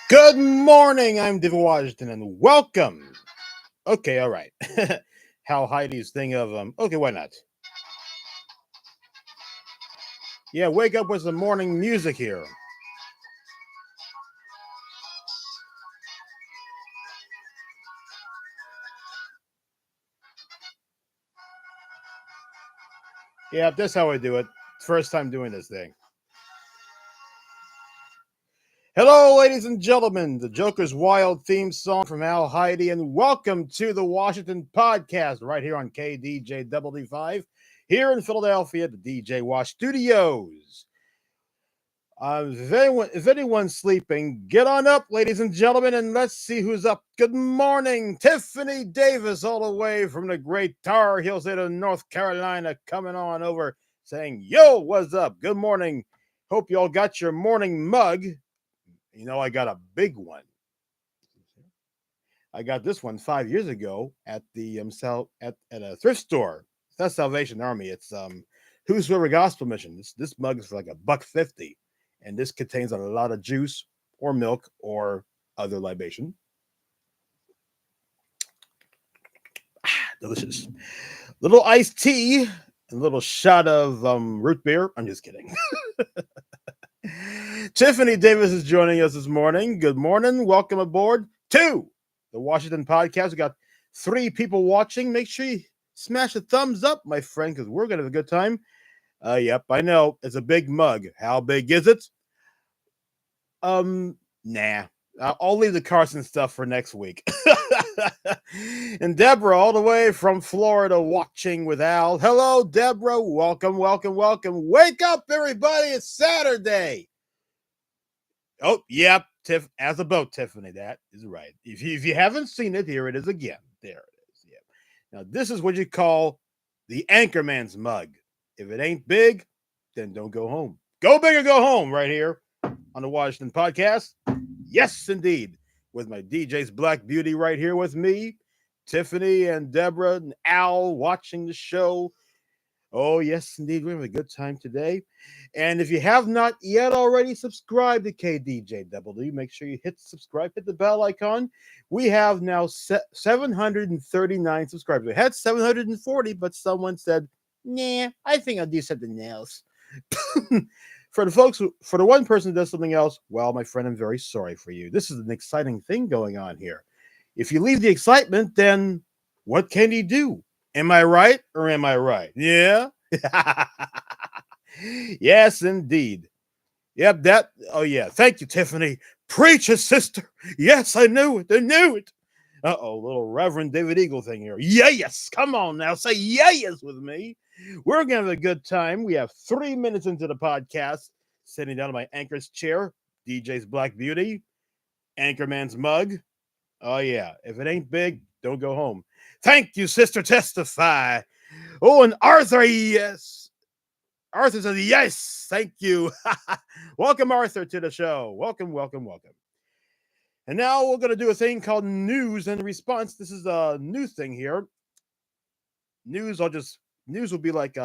Good morning. I'm David Washington, and welcome. Okay, all right. How Heidi's thing of Okay, why not? Yeah, wake up with some morning music here. Yeah, that's how I do it. First time doing this thing. Hello, ladies and gentlemen. The Joker's Wild theme song from Al Heidi, and welcome to the Washington Podcast right here on KDJWD5 here in Philadelphia, the DJ Wash Studios. If anyone's sleeping, get on up, ladies and gentlemen, and let's see who's up. Good morning, Tiffany Davis, all the way from the great Tar Heel State of North Carolina, coming on over saying, Yo, what's up? Good morning. Hope you all got your morning mug. You know, I got a big one. I got this one 5 years ago at the at a thrift store. It's not Salvation Army. It's Whosoever Gospel Mission. This mug is for like $1.50, and this contains a lot of juice or milk or other libation. Delicious. Little iced tea, a little shot of root beer. I'm just kidding. Tiffany Davis is joining us this morning. Good morning. Welcome aboard to the Washington Podcast. We got 3 people watching. Make sure you smash a thumbs up, my friend, because we're going to have a good time. Yep, I know. It's a big mug. How big is it? Nah. I'll leave the Carson stuff for next week. And Deborah, all the way from Florida, watching with Al. Hello, Deborah. Welcome, welcome, welcome. Wake up, everybody. It's Saturday. Oh, yep. As a boat, Tiffany. That is right. If you haven't seen it, here it is again. There it is. Yep. Now, this is what you call the Anchorman's mug. If it ain't big, then don't go home. Go big or go home right here on the Washington Podcast. Yes, indeed. With my DJ's Black Beauty right here with me, Tiffany and Deborah and Al watching the show. Oh, yes, indeed. We're having a good time today. And if you have not yet already subscribed to KDJWD, make sure you hit subscribe, hit the bell icon. We have now 739 subscribers. We had 740, but someone said, nah, I think I'll do something else. For the one person who does something else, well, my friend, I'm very sorry for you. This is an exciting thing going on here. If you leave the excitement, then what can he do? Am I right or am I right? Yeah. Yes, indeed. Yep, that. Oh, yeah. Thank you, Tiffany. Preach it, sister. Yes, I knew it. I knew it. Little Reverend David Eagle thing here. Yes. Come on now. Say yes with me. We're going to have a good time. We have 3 minutes into the podcast, sitting down in my anchor's chair, DJ's Black Beauty, Anchorman's mug. Oh, yeah. If it ain't big, don't go home. Thank you, sister. Testify. Oh, and Arthur, yes. Arthur says, yes. Thank you. Welcome, Arthur, to the show. Welcome, welcome, welcome. And now we're going to do a thing called news and response. This is a new thing here. News will be like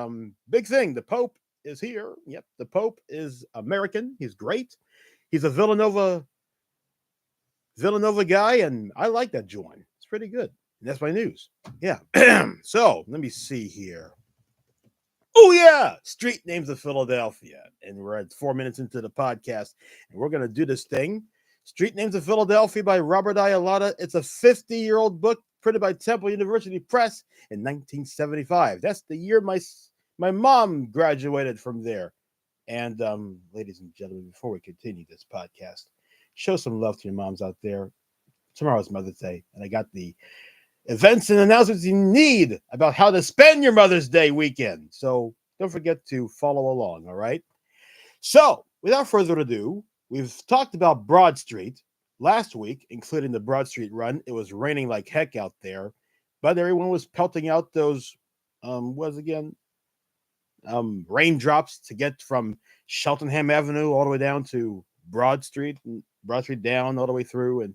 big thing. The Pope is here. Yep, the Pope is American. He's great. He's a Villanova guy, and I like that joint. It's pretty good. And that's my news. Yeah. So let me see here. Oh yeah, street names of Philadelphia, and we're at 4 minutes into the podcast, and we're gonna do this thing. Street Names of Philadelphia by Robert Iallotta. It's a 50-year-old book printed by Temple University Press in 1975. That's the year my mom graduated from there. And ladies and gentlemen, before we continue this podcast, show some love to your moms out there. Tomorrow's Mother's Day, and I got the events and announcements you need about how to spend your Mother's Day weekend. So don't forget to follow along, all right? So, without further ado, we've talked about Broad Street last week, including the Broad Street run. It was raining like heck out there, but everyone was pelting out those, raindrops to get from Cheltenham Avenue all the way down to Broad Street down all the way through. And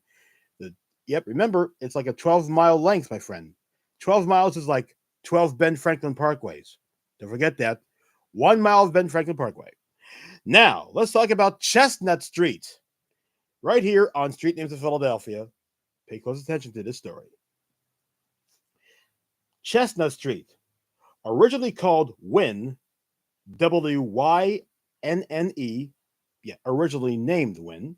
Yep, remember, it's like a 12-mile length, my friend. 12 miles is like 12 Ben Franklin Parkways. Don't forget that. 1 mile of Ben Franklin Parkway. Now, let's talk about Chestnut Street. right here on Street Names of Philadelphia. Pay close attention to this story. Chestnut Street, originally called Wynne, Wynne, yeah, originally named Wynne,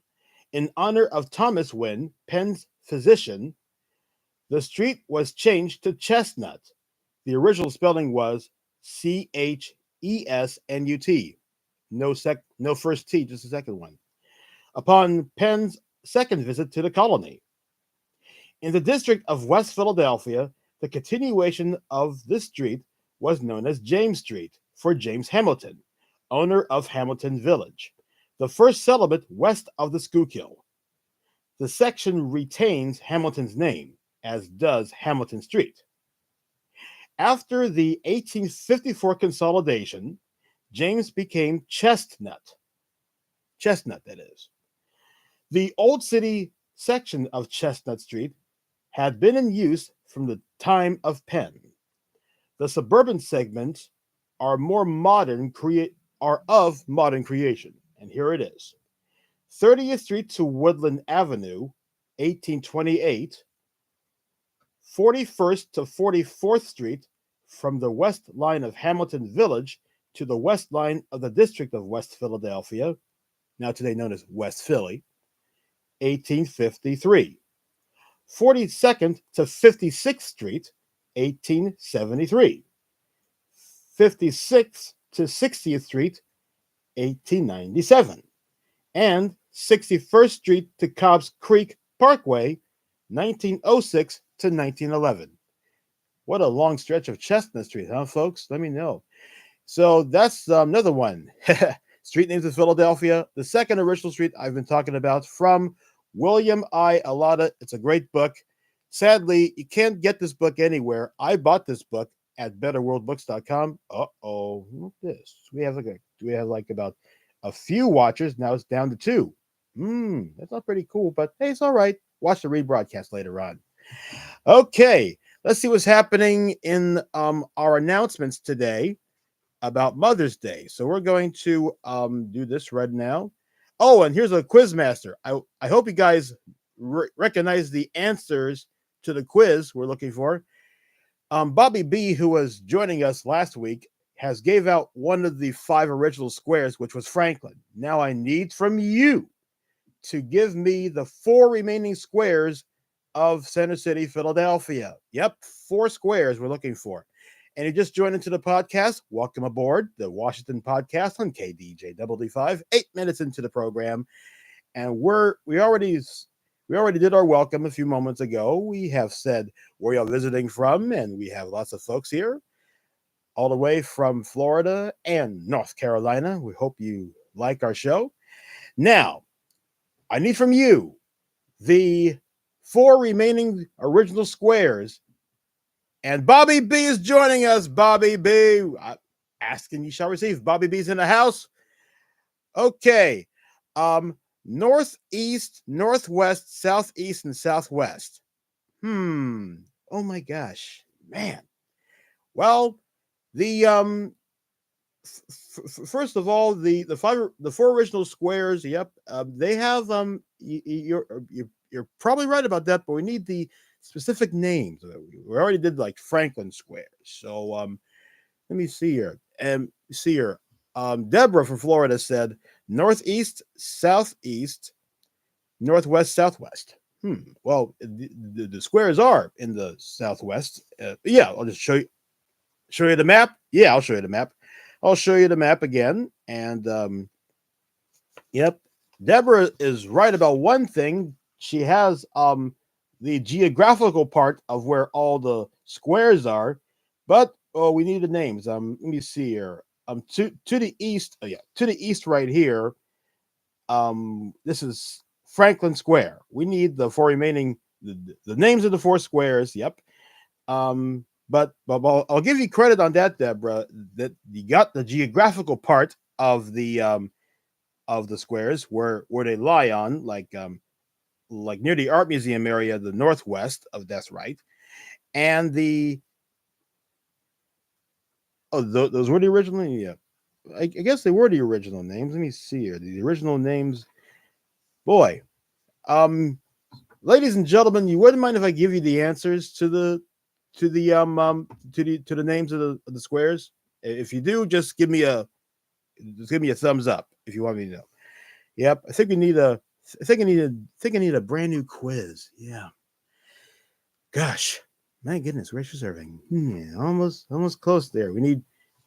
in honor of Thomas Wynne, Penn's physician. The street was changed to Chestnut. The original spelling was Chesnut. No first T, just the second one. Upon Penn's second visit to the colony. In the district of West Philadelphia, the continuation of this street was known as James Street for James Hamilton, owner of Hamilton Village, the first settlement west of the Schuylkill. The section retains Hamilton's name, as does Hamilton Street. After the 1854 consolidation, James became Chestnut. Chestnut, that is. The Old City section of Chestnut Street had been in use from the time of Penn. The suburban segments are of modern creation, and here it is: 30th Street to Woodland Avenue, 1828; 41st to 44th Street from the west line of Hamilton Village to the west line of the district of West Philadelphia, now today known as West Philly, 1853; 42nd to 56th Street, 1873; 56th to 60th Street, 1897; and 61st Street to Cobb's Creek Parkway, 1906 to 1911. What a long stretch of Chestnut Street, huh, folks? Let me know. So that's another one. Street Names of Philadelphia, the second original street I've been talking about, from William I. Alata. It's a great book. Sadly, you can't get this book anywhere. I bought this book at betterworldbooks.com. Uh-oh. Look at this. We have about a few watchers. Now it's down to 2. That's not pretty cool, but hey, it's all right. Watch the rebroadcast later on. Okay, let's see what's happening in our announcements today about Mother's Day. So we're going to do this right now. Oh, and here's a Quizmaster. I hope you guys recognize the answers to the quiz we're looking for. Bobby B, who was joining us last week, has gave out one of the 5 original squares, which was Franklin. Now I need from you to give me the 4 remaining squares of Center City, Philadelphia. Yep, 4 squares we're looking for. And you just joined into the podcast, welcome aboard the Washington Podcast on KDJ5, 8 minutes into the program. And we already did our welcome a few moments ago. We have said where you're visiting from, and we have lots of folks here, all the way from Florida and North Carolina. We hope you like our show. Now, I need from you the 4 remaining original squares. And Bobby B is joining us. Bobby B, asking you shall receive. Bobby B's in the house. Okay. Northeast, northwest, southeast, and southwest. Oh my gosh, man. Well, the first of all, the 4 original squares. Yep, they have you're probably right about that, but we need the specific names. We already did like Franklin Square. So let me see here. Deborah from Florida said northeast, southeast, northwest, southwest. Well, the squares are in the southwest. Yeah, I'll just show you the map. Yeah, I'll show you the map. I'll show you the map again. And yep, Deborah is right about one thing. She has the geographical part of where all the squares are, but we need the names. Let me see here. To the east. Oh, yeah, to the east right here. This is Franklin Square. We need the 4 remaining the names of the 4 squares. Yep. But I'll give you credit on that, Deborah, that you got the geographical part of the squares where they lie on, like near the art museum area, the northwest of that's right. And those were the original. Yeah, I guess they were the original names. Let me see here. The original names. Boy, Um, ladies and gentlemen, you wouldn't mind if I give you the answers to the names of the squares? If you do, just give me a thumbs up if you want me to know. Yep, I think we need a I need a brand new quiz. Yeah. Gosh, my goodness, gracious everything. Almost close there. We need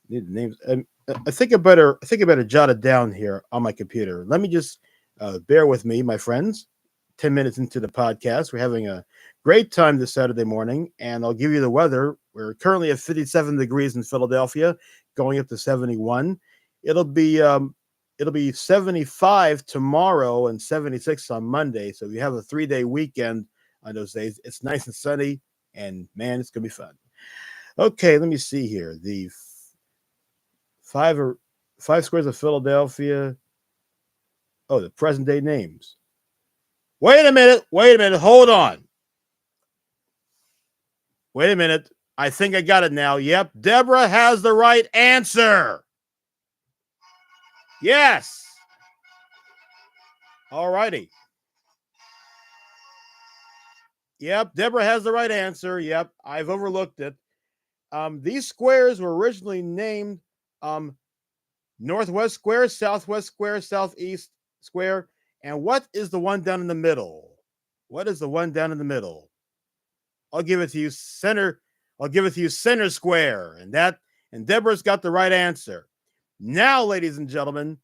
the names. I think I better jot it down here on my computer. Let me just bear with me, my friends. 10 minutes into the podcast, we're having a great time this Saturday morning, and I'll give you the weather. We're currently at 57 degrees in Philadelphia, going up to 71. It'll be um, it'll be 75 tomorrow and 76 on Monday. So we have a 3-day weekend on those days. It's nice and sunny, and man, it's gonna be fun. Okay, let me see here. The five or five squares of Philadelphia. Oh, the present day names. Wait a minute, hold on. Wait a minute. I think I got it now. Yep, Deborah has the right answer. Yes. All righty. Yep, Deborah has the right answer. Yep, I've overlooked it. These squares were originally named um, Northwest Square, Southwest Square, Southeast Square. And what is the one down in the middle? What is the one down in the middle? I'll give it to you, center. I'll give it to you, center square. And Deborah's got the right answer. Now, ladies and gentlemen,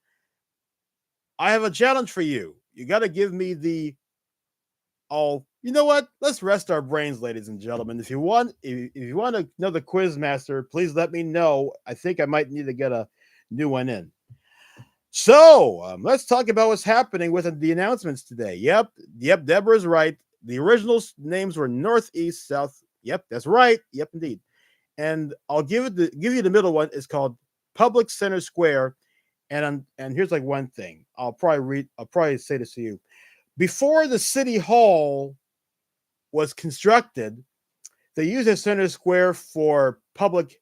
I have a challenge for you. You got to give me the all. You know what? Let's rest our brains, ladies and gentlemen. If you want to know the Quizmaster, please let me know. I think I might need to get a new one in. So let's talk about what's happening with the announcements today. Yep, Deborah's right. The original names were Northeast, South. Yep, that's right. Yep, indeed. And I'll give you the middle one. It's called Public Center Square. And here's like one thing. I'll probably say this to you. Before the city hall was constructed, they used a center square for public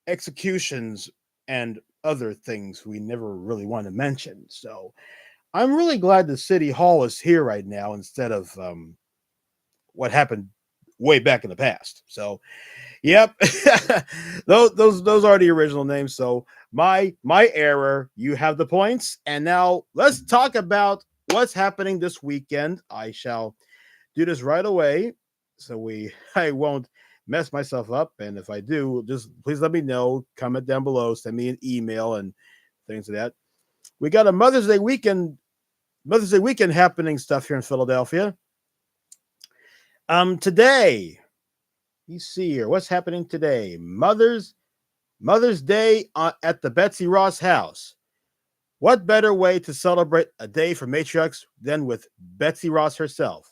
executions and other things we never really want to mention. So I'm really glad the city hall is here right now instead of what happened way back in the past. So, yep, those are the original names. So my error. You have the points, and now let's talk about what's happening this weekend. I shall do this right away, so I won't mess myself up. And if I do, just please let me know. Comment down below. Send me an email and things like that. We got a Mother's Day weekend happening stuff here in Philadelphia. Today, you see here what's happening today. Mother's Day at the Betsy Ross house. What better way to celebrate a day for matriarchs than with Betsy Ross herself?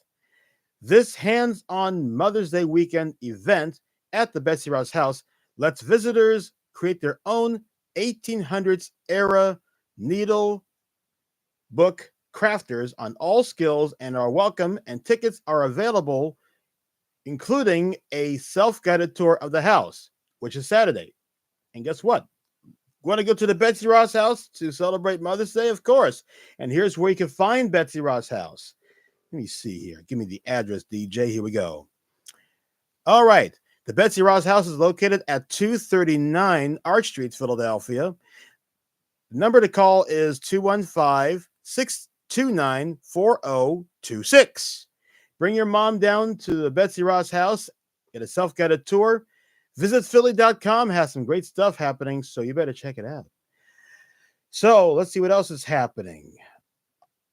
This hands-on Mother's Day weekend event at the Betsy Ross house lets visitors create their own 1800s era needle book crafters on all skills and are welcome, and tickets are available, including a self-guided tour of the house, which is Saturday. And guess what? Want to go to the Betsy Ross house to celebrate Mother's Day? Of course. And here's where you can find Betsy Ross house. Let me see here. Give me the address, DJ. Here we go. All right. The Betsy Ross house is located at 239 Arch Street, Philadelphia. The number to call is 215-629-4026. Bring your mom down to the Betsy Ross house, get a self-guided tour. Visit Philly.com has some great stuff happening, so you better check it out. So let's see what else is happening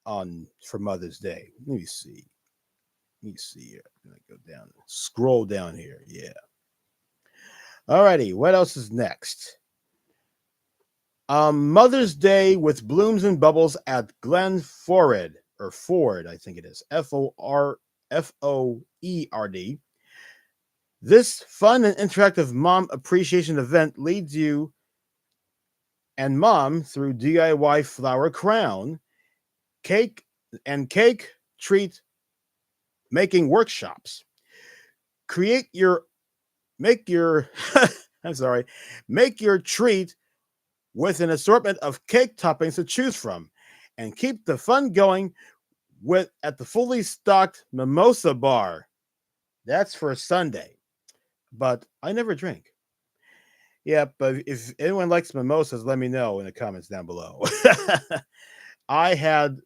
for Mother's Day. Let me see here. I'm gonna go down, scroll down here. Yeah. Alrighty, what else is next? Mother's Day with Blooms and Bubbles at Glen Ford, or Ford, I think it is. Foerd. This fun and interactive mom appreciation event leads you and mom through DIY flower crown, cake treat making workshops. Make your make your treat with an assortment of cake toppings to choose from, and keep the fun going with at the fully stocked Mimosa Bar. That's for Sunday, but I never drink. Yeah, but if anyone likes mimosas, let me know in the comments down below. I had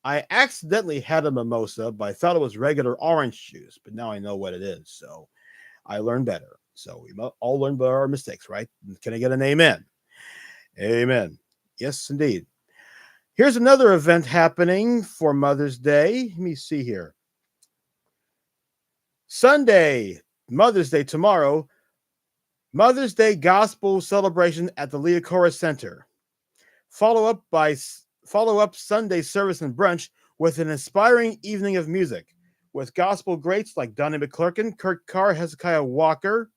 I accidentally had a mimosa, but I thought it was regular orange juice. But now I know what it is, so I learned better. So we all learn by our mistakes, right? Can I get an amen? Amen. Yes, indeed. Here's another event happening for Mother's Day. Let me see here. Sunday, Mother's Day tomorrow, Mother's Day Gospel celebration at the Leocora Center. Follow up Sunday service and brunch with an inspiring evening of music with gospel greats like Donnie McClurkin, Kurt Carr, Hezekiah Walker,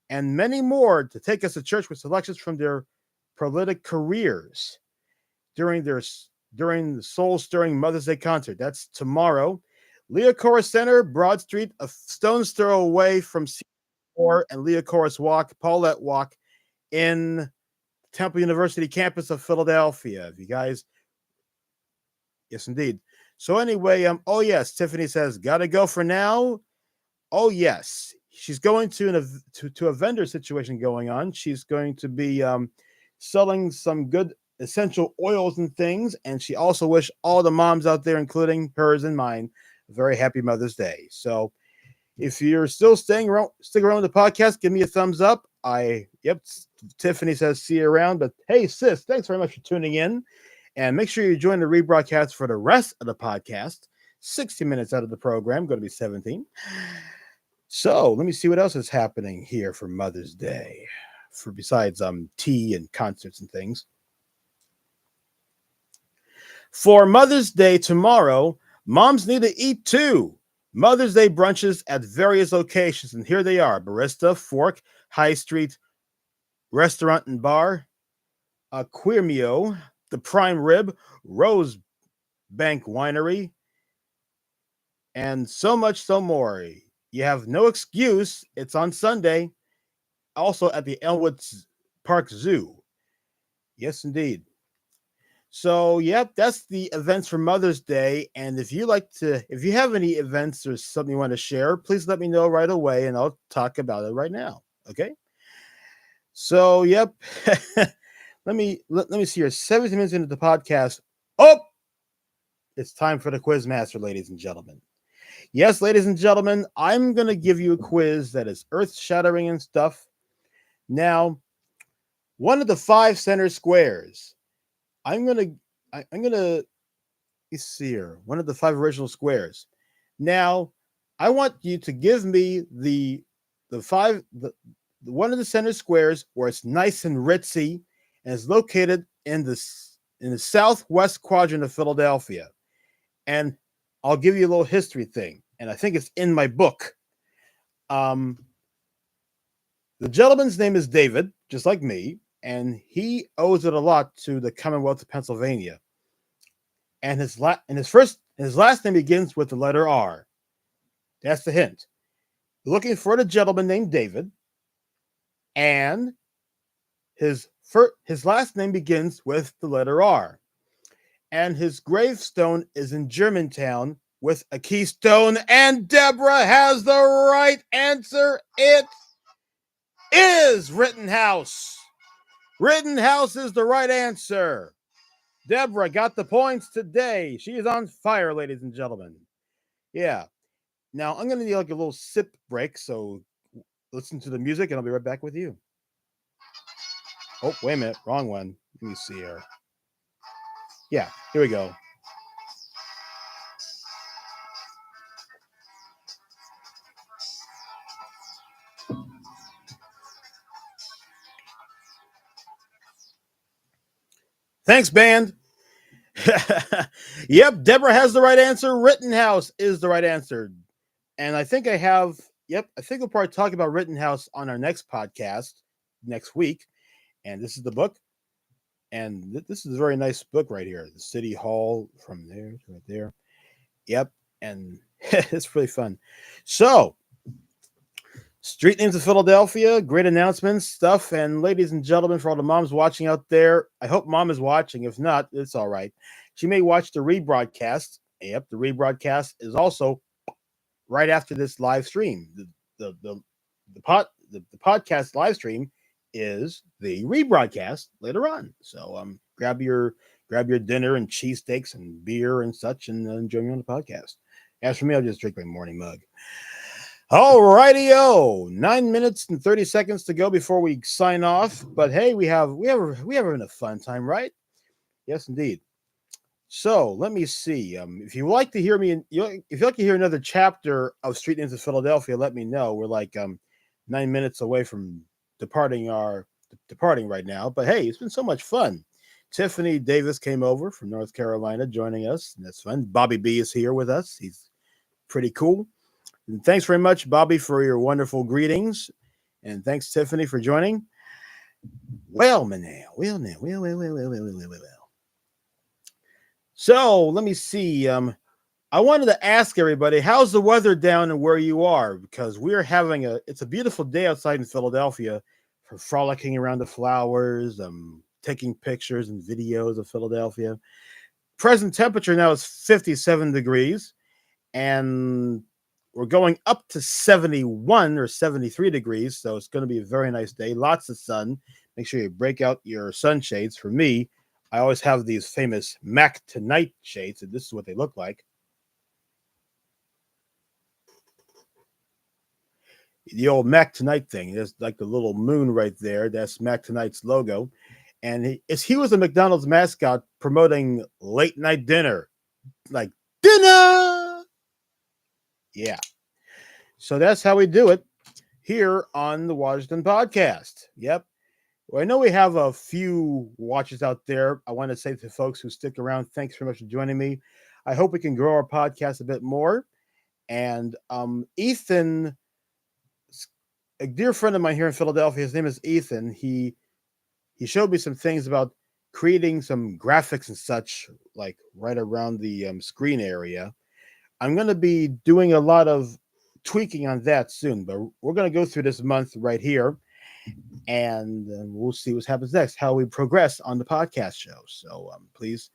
and many more to take us to church with selections from their prolific careers during the soul-stirring Mother's Day concert. That's tomorrow. Leocora Center, Broad Street, a stone's throw away from C4 and Leocora's Walk, Paulette Walk in Temple University campus of Philadelphia. If you guys, yes, indeed. So anyway, oh yes, Tiffany says, gotta go for now. Oh yes, she's going to a vendor situation going on. She's going to be selling some good essential oils and things, and she also wished all the moms out there, including hers and mine, a very happy Mother's Day. So if you're still stick around with the podcast, give me a thumbs up. Tiffany says see you around. But hey, sis, thanks very much for tuning in. And make sure you join the rebroadcast for the rest of the podcast. 60 minutes out of the program, going to be 17. So let me see what else is happening here for Mother's Day, for besides tea and concerts and things. For Mother's Day tomorrow, moms need to eat too. Mother's Day brunches at various locations, and here they are: Barista, Fork, High Street Restaurant and Bar, Queermio, the Prime Rib, Rose Bank Winery, and so much more. You have no excuse. It's on Sunday, also at the Elmwood Park Zoo. Yes, indeed. So, yep, that's the events for Mother's Day. And if you have any events or something you want to share, please let me know right away, and I'll talk about it right now. Okay. So, yep. let me see here. 17 minutes into the podcast. Oh, it's time for the Quizmaster, ladies and gentlemen. Yes, ladies and gentlemen, I'm going to give you a quiz that is earth-shattering and stuff. Now, one of the 5 center squares. I'm gonna let's see here. One of the 5 original squares. Now, I want you to give me the one of the center squares where it's nice and ritzy and is located in the southwest quadrant of Philadelphia. And I'll give you a little history thing, and I think it's in my book. The gentleman's name is David, just like me. And he owes it a lot to the Commonwealth of Pennsylvania. And his last name begins with the letter R. That's the hint. Looking for the gentleman named David, and his last name begins with the letter R. And his gravestone is in Germantown with a keystone. And Deborah has the right answer. It is Rittenhouse. Rittenhouse is the right answer. Deborah got the points today. She is on fire, ladies and gentlemen. Yeah. Now, I'm going to need like a little sip break, so listen to the music, and I'll be right back with you. Oh, wait a minute. Wrong one. Let me see here. Yeah, here we go. Thanks, band. Yep, Deborah has the right answer. Rittenhouse is the right answer. And I think I think we'll probably talk about Rittenhouse on our next podcast next week. And this is the book. And this is a very nice book right here. The City Hall from there to right there. Yep. And it's really fun. So, street names of Philadelphia, great announcements, stuff. And ladies and gentlemen, for all the moms watching out there, I hope mom is watching. If not, it's all right. She may watch the rebroadcast. Yep, the rebroadcast is also right after this live stream. The podcast live stream is the rebroadcast later on. So grab your dinner and cheesesteaks and beer and such, and join me on the podcast. As for me, I'll just drink my morning mug. All righty-o, 9 minutes and 30 seconds to go before we sign off. But hey, we have a fun time, right? Yes, indeed. So let me see. If you like to hear me, if you like to hear another chapter of Street Names of Philadelphia, let me know. We're like 9 minutes away from departing right now. But hey, it's been so much fun. Tiffany Davis came over from North Carolina, joining us, and that's fun. Bobby B is here with us. He's pretty cool. And thanks very much, Bobby, for your wonderful greetings, and thanks, Tiffany, for joining. Well, well. So let me see. I wanted to ask everybody, how's the weather down and where you are? Because we're having it's a beautiful day outside in Philadelphia for frolicking around the flowers, taking pictures and videos of Philadelphia. Present temperature now is 57 degrees, and we're going up to 71 or 73 degrees. So it's going to be a very nice day. Lots of sun. Make sure you break out your sunshades. For me, I always have these famous Mac Tonight shades, and this is what they look like. The old Mac Tonight thing. There's like the little moon right there. That's Mac Tonight's logo. And he was a McDonald's mascot promoting late night dinner. Like, dinner! Yeah. So that's how we do it here on the Washington Podcast. Yep. Well, I know we have a few watchers out there. I want to say to folks who stick around, thanks very much for joining me. I hope we can grow our podcast a bit more. And Ethan, a dear friend of mine here in Philadelphia, his name is Ethan. He showed me some things about creating some graphics and such, like right around the screen area. I'm going to be doing a lot of tweaking on that soon, but we're going to go through this month right here, and we'll see what happens next, how we progress on the podcast show. So please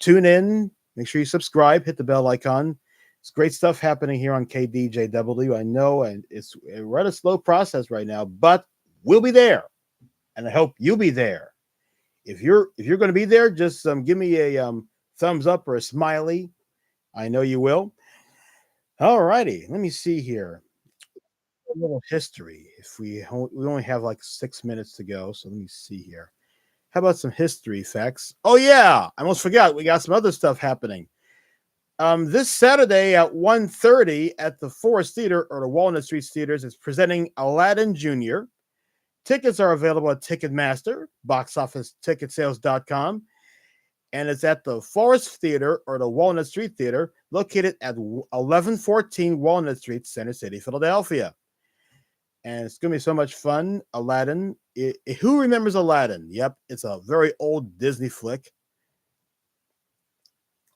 tune in, make sure you subscribe, hit the bell icon. It's great stuff happening here on KDJW. I know, and we're at a slow process right now, but we'll be there, and I hope you'll be there. If you're going to be there, just give me a thumbs up or a smiley. I know you will. All righty, let me see here. A little history. If we only have like 6 minutes to go, so let me see here. How about some history facts? Oh yeah, I almost forgot. We got some other stuff happening. This Saturday at 1:30 at the Forest Theater or the Walnut Street Theaters is presenting Aladdin Jr. Tickets are available at Ticketmaster, boxofficeticketsales.com, and it's at the Forest Theater or the Walnut Street Theater, located at 1114 Walnut Street, Center City, Philadelphia. And it's going to be so much fun. Aladdin. Who remembers Aladdin? Yep, it's a very old Disney flick.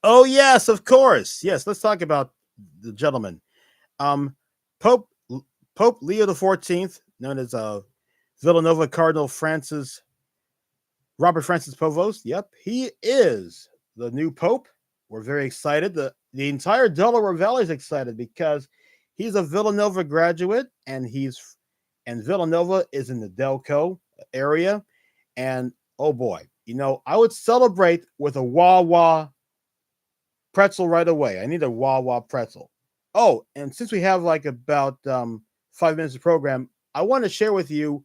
Oh, yes, of course. Yes, let's talk about the gentleman. Pope Leo XIV, known as Villanova Cardinal Robert Francis Provost. Yep, he is the new Pope. We're very excited. The entire Delaware Valley is excited because he's a Villanova graduate, and Villanova is in the Delco area. And oh boy, I would celebrate with a Wawa pretzel right away. I need a Wawa pretzel. Oh, and since we have like about 5 minutes of program, I want to share with you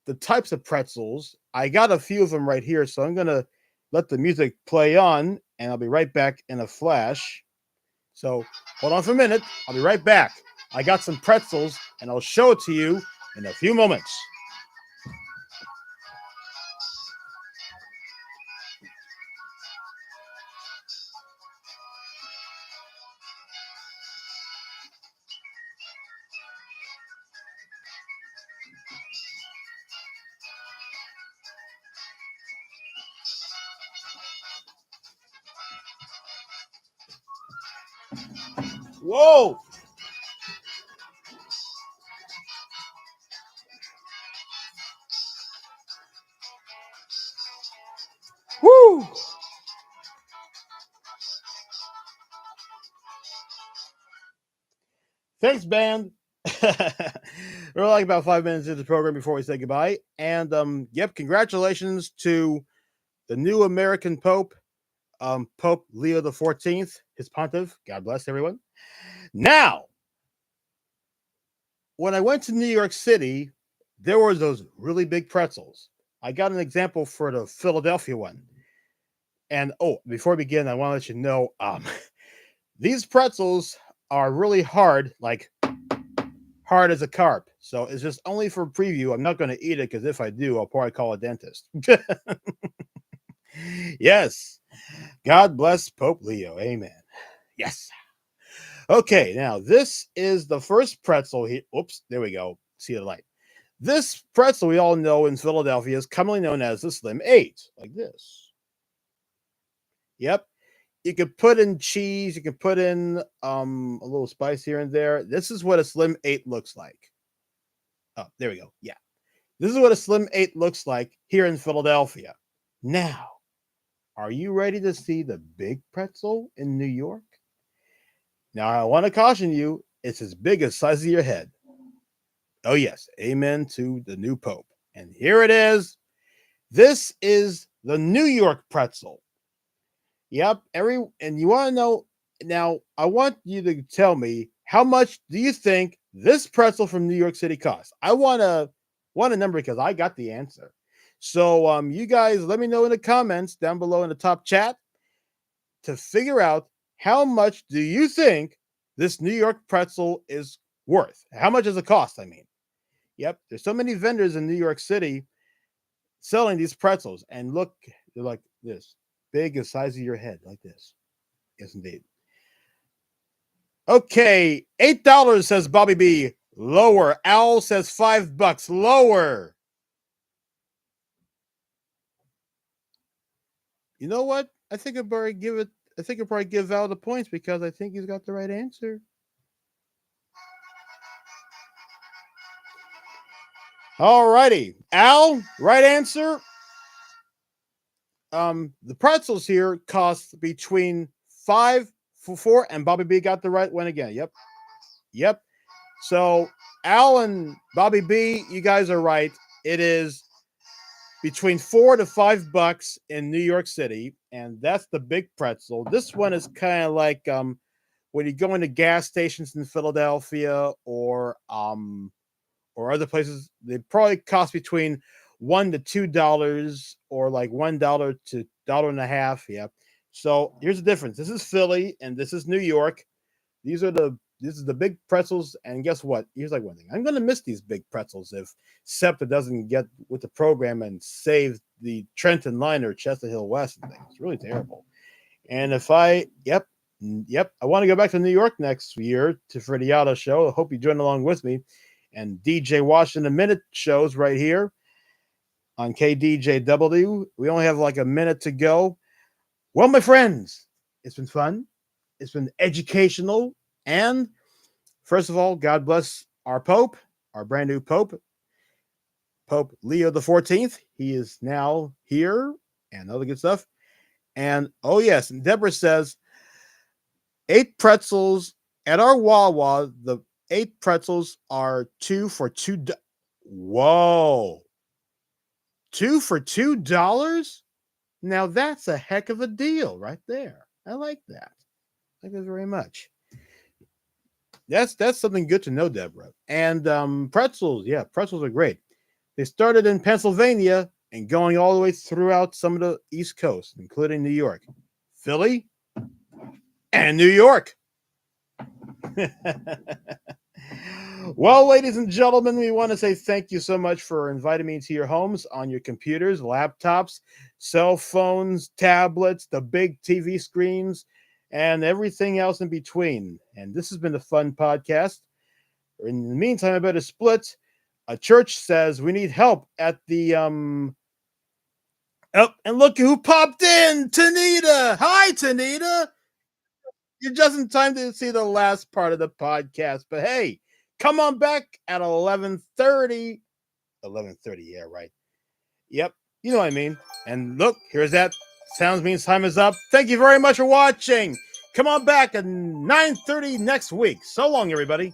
the types of pretzels. I got a few of them right here, so I'm going to let the music play on, and I'll be right back in a flash. So hold on for a minute. I'll be right back. I got some pretzels, and I'll show it to you in a few moments. Whoa! Woo! Thanks, band. We're like about 5 minutes into the program before we say goodbye. And yep, congratulations to the new American Pope, Pope Leo the 14th, his pontiff. God bless everyone. Now, when I went to New York City, there were those really big pretzels. I got an example for the Philadelphia one. And before we begin, I want to let you know these pretzels are really hard, like hard as a carp. So it's just only for preview. I'm not going to eat it because if I do, I'll probably call a dentist. Yes. God bless Pope Leo. Amen. Yes. Okay, now this is the first pretzel. Oops, there we go. See the light. This pretzel we all know in Philadelphia is commonly known as the Slim 8, like this. Yep. You could put in cheese. You can put in a little spice here and there. This is what a Slim 8 looks like. Oh, there we go. Yeah. This is what a Slim 8 looks like here in Philadelphia. Now, are you ready to see the big pretzel in New York? Now, I want to caution you, it's as big as the size of your head. Oh, yes. Amen to the new Pope. And here it is. This is the New York pretzel. Yep. And you want to know, now, I want you to tell me, how much do you think this pretzel from New York City costs? I want a number because I got the answer. So you guys let me know in the comments down below in the top chat to figure out how much do you think this New York pretzel is worth? How much does it cost? I mean, yep, there's so many vendors in New York City selling these pretzels, and look, they're like this, big as size of your head, like this. Yes, indeed. Okay, $8 says Bobby B. Lower. Owl says $5. Lower. You know what? I think I'll probably give Val the points because I think he's got the right answer. Alrighty. Al, right answer. The pretzels here cost between 4, and Bobby B got the right one again. Yep. So Al and Bobby B, you guys are right. It is between $4 to $5 in New York City, and that's the big pretzel. This one is kind of like when you go into gas stations in Philadelphia or other places, they probably cost between $1 to $2, or like $1 to $1.50. Yeah. So here's the difference. This is Philly and this is New York. This is the big pretzels, and guess what? Here's like one thing. I'm gonna miss these big pretzels if SEPTA doesn't get with the program and save the Trenton line or Chester Hill West and things. It's really terrible. And if I I want to go back to New York next year for the Yada show. I hope you join along with me. And DJ Washington Minute shows right here on KDJW. We only have like a minute to go. Well, my friends, it's been fun. It's been educational. And first of all, God bless our Pope, our brand new Pope, Pope Leo the 14th. He is now here and other good stuff. And oh, yes. And Deborah says 8 pretzels at our Wawa. The 8 pretzels are 2 for $2. Whoa. 2 for $2? Now that's a heck of a deal right there. I like that. I like that very much. That's something good to know, Deborah. And pretzels, yeah, pretzels are great. They started in Pennsylvania and going all the way throughout some of the East Coast, including New York, Philly, and New York. Well, ladies and gentlemen, we want to say thank you so much for inviting me to your homes on your computers, laptops, cell phones, tablets, the big TV screens, and everything else in between. And this has been a fun podcast. In the meantime, I better split. A church says we need help at the Oh, and look who popped in, Tanita. Hi, Tanita. You're just in time to see the last part of the podcast. But hey, come on back at 11:30. 11:30, yeah, right. Yep, you know what I mean. And look, here's that. Sounds means time is up. Thank you very much for watching. Come on back at 9:30 next week. So long, everybody.